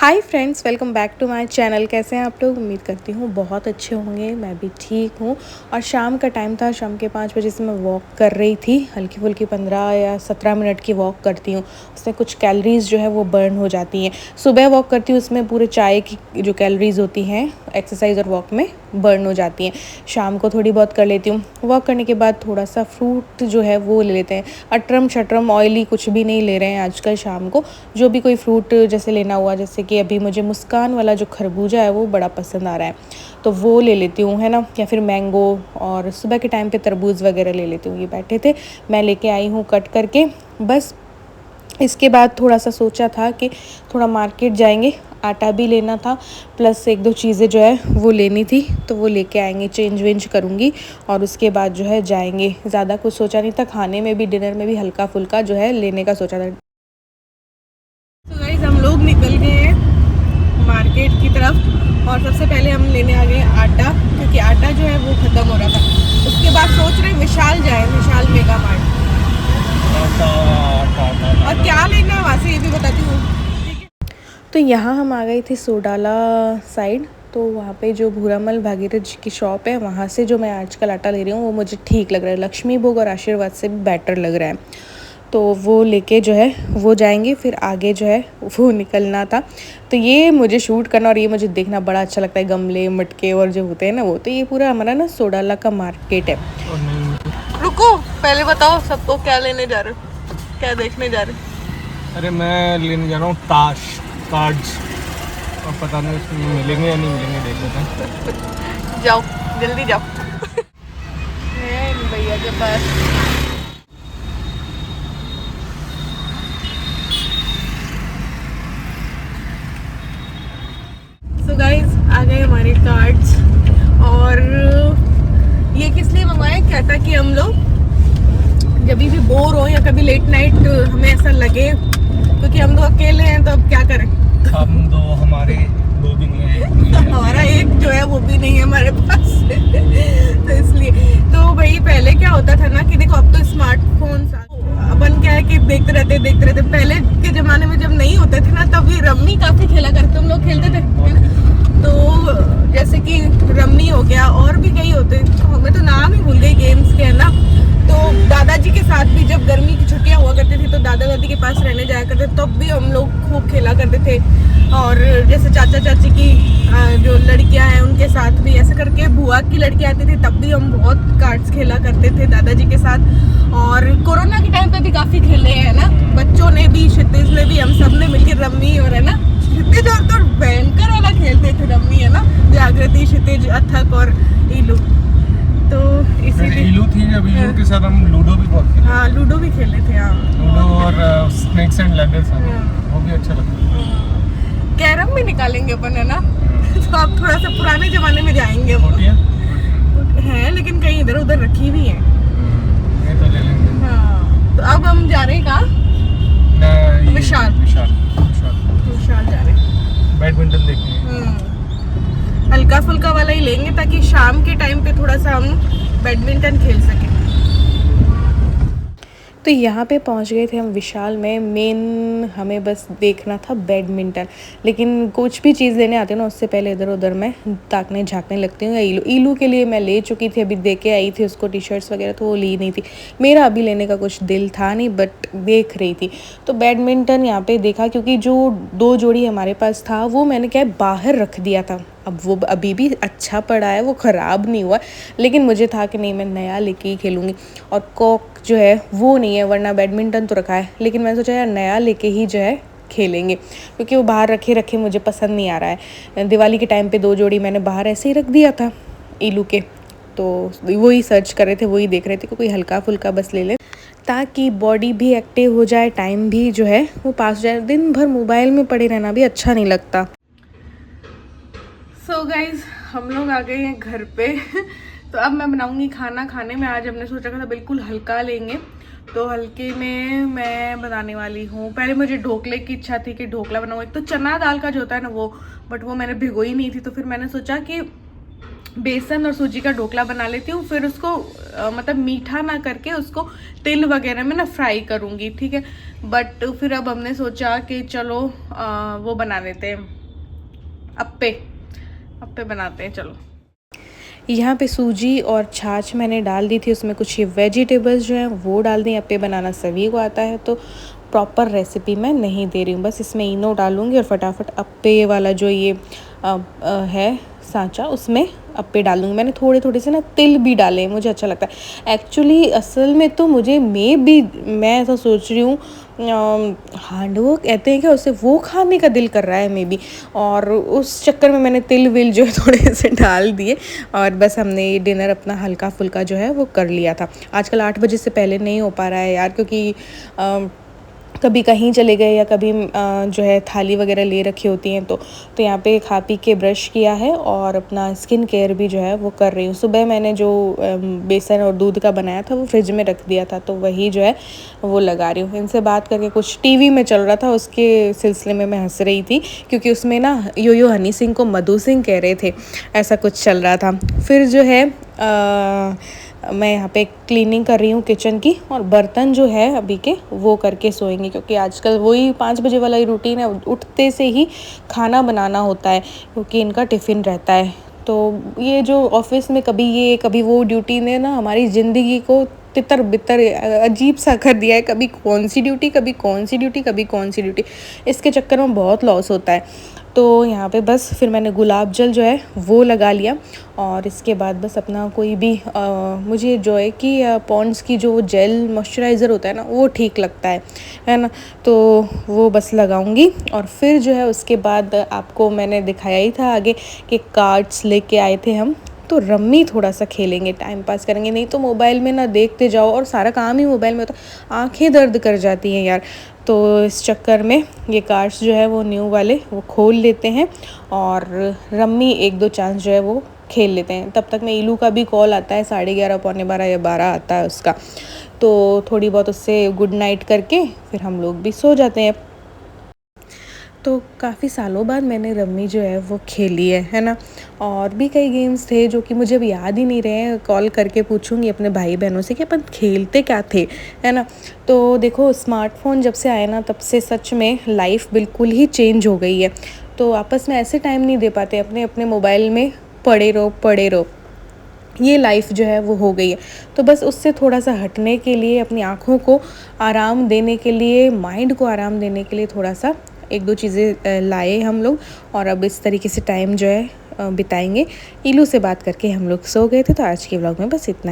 Hi friends, welcome back to my channel. कैसे हैं आप लोग? उम्मीद करती हूँ बहुत अच्छे होंगे। मैं भी ठीक हूँ। और शाम का टाइम था, शाम के 5 बजे से मैं वॉक कर रही थी। हल्की फुल्की 15 या 17 मिनट की वॉक करती हूँ। उसमें कुछ कैलोरीज़ जो है वो बर्न हो जाती हैं। सुबह वॉक करती हूँ, उसमें पूरे चाय की जो कैलोरीज़ होती हैं एक्सरसाइज और वॉक में बर्न हो जाती हैं। शाम को थोड़ी बहुत कर लेती हूँ। वॉक करने के बाद थोड़ा सा फ्रूट जो है वो ले लेते हैं। अटरम शटरम ऑयली कुछ भी नहीं ले रहे हैं आजकल। शाम को जो भी कोई फ्रूट जैसे लेना हुआ, जैसे कि अभी मुझे मुस्कान वाला जो खरबूजा है वो बड़ा पसंद आ रहा है, तो वो ले लेती हूँ, है ना। या फिर मैंगो, और सुबह के टाइम पे तरबूज वगैरह ले लेती हूँ। ये बैठे थे, मैं लेके आई हूँ कट करके। बस इसके बाद थोड़ा सा सोचा था कि थोड़ा मार्केट जाएंगे, आटा भी लेना था, प्लस एक दो चीज़ें जो है वो लेनी थी, तो वो लेके आएंगे। चेंज वेंज करूँगी और उसके बाद जो है जाएंगे। ज़्यादा कुछ सोचा नहीं था। खाने में भी, डिनर में भी हल्का फुल्का जो है लेने का सोचा था। तो गाइस, हम लोग निकल गए हैं मार्केट की तरफ और सबसे पहले हम लेने आ गए आटा, क्योंकि आटा जो है वो ख़त्म हो रहा था। उसके बाद सोच रहे विशाल जाए, विशाल मेगा मार्ट। और क्या लेना है वहाँ से ये भी बताती हूँ। तो यहाँ हम आ गए थे सोडाला साइड। तो वहाँ पे जो भूरामल भागीरथ जी की शॉप है, वहाँ से जो मैं आजकल आटा ले रही हूँ वो मुझे ठीक लग रहा है। लक्ष्मी भोग और आशीर्वाद से भी बेटर लग रहा है। तो वो लेके जो है वो जाएंगे, फिर आगे जो है वो निकलना था। तो ये मुझे शूट करना और ये मुझे देखना बड़ा अच्छा लगता है, गमले मटके और जो होते हैं ना वो। तो ये पूरा हमारा ना सोडाला का मार्केट है। रुको, पहले बताओ सबको क्या लेने जा रहे हो, क्या देखने जा रहे हो? अरे मैं लेने जा रहा हूँ ताश कार्ड्स, और पता नहीं उसमें मिलेंगे या नहीं मिलेंगे, देख लेते हैं। जाओ, जल्दी जाओ। है भैया के पास। सो गाइस, आ गए हमारे कार्ड्स। और ये किस लिए मंगवाए, क्या था कि हम लोग जब भी बोर हो या कभी लेट नाइट हमें ऐसा लगे, क्योंकि हम दो अकेले हैं तो अब क्या करें। हम दो, हमारे दो भी नहीं है, हमारा एक जो है वो भी नहीं है हमारे पास। तो इसलिए तो भाई पहले क्या होता था ना कि देखो, अब तो स्मार्टफोन अपन क्या है कि देखते रहते। पहले के जमाने में जब नहीं होते थे ना, तब ये रम्मी काफी खेला करते, हम लोग खेलते थे। तो जैसे कि रम्मी हो गया, और भी कई होते, तो हमें तो नाम ही भूल गई गेम्स के, है ना। तो दादाजी के साथ भी जब गर्मी की छुट्टियां हुआ करती थी तो दादा दादी के पास रहने जाया करते, तब भी हम लोग खूब खेला करते थे। और जैसे चाचा चाची की जो लड़कियां हैं उनके साथ भी, ऐसे करके बुआ की लड़कियां आती थी, तब भी हम बहुत कार्ड्स खेला करते थे दादाजी के साथ। और कोरोना के टाइम पे भी काफी खेले हैं ना, बच्चों ने भी, क्षितिज ने भी, हम सब ने मिलकर रम्मी, और है ना क्षितिज और तो भयंकर वाला खेलते थे रम्मी, है ना, जागृति, क्षितिज, अथक और इलू। तो इसीलिए इलू थी, जब इलू के साथ हम लूडो भी बहुत खेले। हाँ, लूडो भी खेले थे। हाँ, लूडो और स्नेक्स एंड लैडर्स, वो भी अच्छा लगता है। कैरम भी निकालेंगे अपन, है ना। तो आप थोड़ा सा पुराने जमाने में जाएंगे। है, लेकिन कहीं इधर उधर रखी भी है। ये तो ले लेंगे। हाँ, तो अब हम जा रहे हैं कहाँ? विशाल जा रहे हैं बैडमिंटन देखने। हल्का फुल्का वाला ही लेंगे, ताकि शाम के टाइम पे थोड़ा सा हम बैडमिंटन खेल सकें। तो यहाँ पे पहुँच गए थे हम विशाल में। मेन हमें बस देखना था बैडमिंटन, लेकिन कुछ भी चीज़ लेने आती हूँ ना, उससे पहले इधर उधर मैं ताकने झाँकने लगती हूँ। ईलू के लिए मैं ले चुकी थी, अभी दे के आई थी उसको टी शर्ट्स वगैरह, तो वो ली नहीं थी। मेरा अभी लेने का कुछ दिल था नहीं, बट देख रही थी। तो बैडमिंटन यहाँ पे देखा, क्योंकि जो 2 जोड़ी हमारे पास था वो मैंने क्या है बाहर रख दिया था। अब वो अभी भी अच्छा पड़ा है, वो ख़राब नहीं हुआ, लेकिन मुझे था कि नहीं, मैं नया लेके ही खेलूँगी। और कॉक जो है वो नहीं है, वरना बैडमिंटन तो रखा है, लेकिन मैंने सोचा यार नया लेके ही जो है खेलेंगे, क्योंकि वो बाहर रखे मुझे पसंद नहीं आ रहा है। दिवाली के टाइम पे 2 जोड़ी मैंने बाहर ऐसे ही रख दिया था ईलू के, तो वही सर्च कर रहे थे, वही देख रहे थे कि कोई हल्का फुल्का बस ले ले, ताकि बॉडी भी एक्टिव हो जाए, टाइम भी जो है वो पास हो जाए। दिन भर मोबाइल में पड़े रहना भी अच्छा नहीं लगता। सो गाइज, हम लोग आ गए हैं घर पे। तो अब मैं बनाऊंगी खाना। खाने में आज हमने सोचा था बिल्कुल हल्का लेंगे, तो हल्के में मैं बनाने वाली हूँ। पहले मुझे ढोकले की इच्छा थी कि ढोकला बनाऊँ। एक तो चना दाल का जो होता है ना वो, बट वो मैंने भिगोई नहीं थी, तो फिर मैंने सोचा कि बेसन और सूजी का ढोकला बना लेती हूँ, फिर उसको मतलब मीठा ना करके उसको तिल वगैरह में ना फ्राई करूँगी, ठीक है। बट फिर अब हमने सोचा कि चलो वो बना लेते हैं, अप्पे बनाते हैं, चलो। यहाँ पे सूजी और छाछ मैंने डाल दी थी, उसमें कुछ ये वेजिटेबल्स जो हैं वो डाल दी। अप्पे बनाना सभी को आता है, तो प्रॉपर रेसिपी मैं नहीं दे रही हूँ, बस इसमें इनो डालूँगी और फटाफट अप्पे वाला जो ये है सांचा, उसमें अप्पे डालूँगी। मैंने थोड़े थोड़े से ना तिल भी डाले, मुझे अच्छा लगता है एक्चुअली। असल में तो मैं ऐसा सोच रही हूँ, हांडवो कहते हैं क्या उसे, वो खाने का दिल कर रहा है मे बी, और उस चक्कर में मैंने तिल विल जो है थोड़े से डाल दिए, और बस हमने ये डिनर अपना हल्का फुल्का जो है वो कर लिया था। आजकल 8 बजे से पहले नहीं हो पा रहा है यार, क्योंकि कभी कहीं चले गए या कभी जो है थाली वगैरह ले रखी होती हैं, तो यहाँ पे खा पी के ब्रश किया है और अपना स्किन केयर भी जो है वो कर रही हूँ। सुबह मैंने जो बेसन और दूध का बनाया था वो फ्रिज में रख दिया था, तो वही जो है वो लगा रही हूँ। इनसे बात करके कुछ टीवी में चल रहा था, उसके सिलसिले में मैं हंस रही थी, क्योंकि उसमें ना यो हनी सिंह को मधु सिंह कह रहे थे, ऐसा कुछ चल रहा था। फिर जो है मैं यहाँ पे क्लीनिंग कर रही हूँ किचन की, और बर्तन जो है अभी के वो करके सोएंगे, क्योंकि आजकल वही 5 बजे वाला ही रूटीन है, उठते से ही खाना बनाना होता है, क्योंकि इनका टिफ़िन रहता है। तो ये जो ऑफिस में कभी ये कभी वो ड्यूटी ने ना हमारी ज़िंदगी को तितर बितर अजीब सा कर दिया है। कभी कौन सी ड्यूटी, कभी कौन सी ड्यूटी, कभी कौन सी ड्यूटी, इसके चक्कर में बहुत लॉस होता है। तो यहाँ पे बस फिर मैंने गुलाब जल जो है वो लगा लिया, और इसके बाद बस अपना कोई भी मुझे जो है कि पॉन्ड्स की जो जेल मॉइस्चराइज़र होता है ना, वो ठीक लगता है ना, तो वो बस लगाऊंगी। और फिर जो है उसके बाद आपको मैंने दिखाया ही था आगे कि कार्ड्स लेके आए थे हम, तो रम्मी थोड़ा सा खेलेंगे, टाइम पास करेंगे। नहीं तो मोबाइल में ना देखते जाओ, और सारा काम ही मोबाइल में होता है, आँखें दर्द कर जाती हैं यार। तो इस चक्कर में ये कार्ड्स जो है वो न्यू वाले वो खोल लेते हैं, और रम्मी 1-2 चांस जो है वो खेल लेते हैं। तब तक में इलू का भी कॉल आता है, 11:30 पौने 12 या 12 आता है उसका, तो थोड़ी बहुत उससे गुड नाइट करके फिर हम लोग भी सो जाते हैं। तो काफ़ी सालों बाद मैंने रम्मी जो है वो खेली है ना। और भी कई गेम्स थे जो कि मुझे अब याद ही नहीं रहे हैं, कॉल करके पूछूंगी अपने भाई बहनों से कि अपन खेलते क्या थे, है ना। तो देखो, स्मार्टफ़ोन जब से आए ना, तब से सच में लाइफ बिल्कुल ही चेंज हो गई है। तो आपस में ऐसे टाइम नहीं दे पाते, अपने अपने मोबाइल में पड़े रहो, ये लाइफ जो है वो हो गई है। तो बस उससे थोड़ा सा हटने के लिए, अपनी आँखों को आराम देने के लिए, माइंड को आराम देने के लिए थोड़ा सा 1-2 चीज़ें लाए हम लोग, और अब इस तरीके से टाइम जो है बिताएंगे। इलू से बात करके हम लोग सो गए थे। तो आज के व्लॉग में बस इतना ही।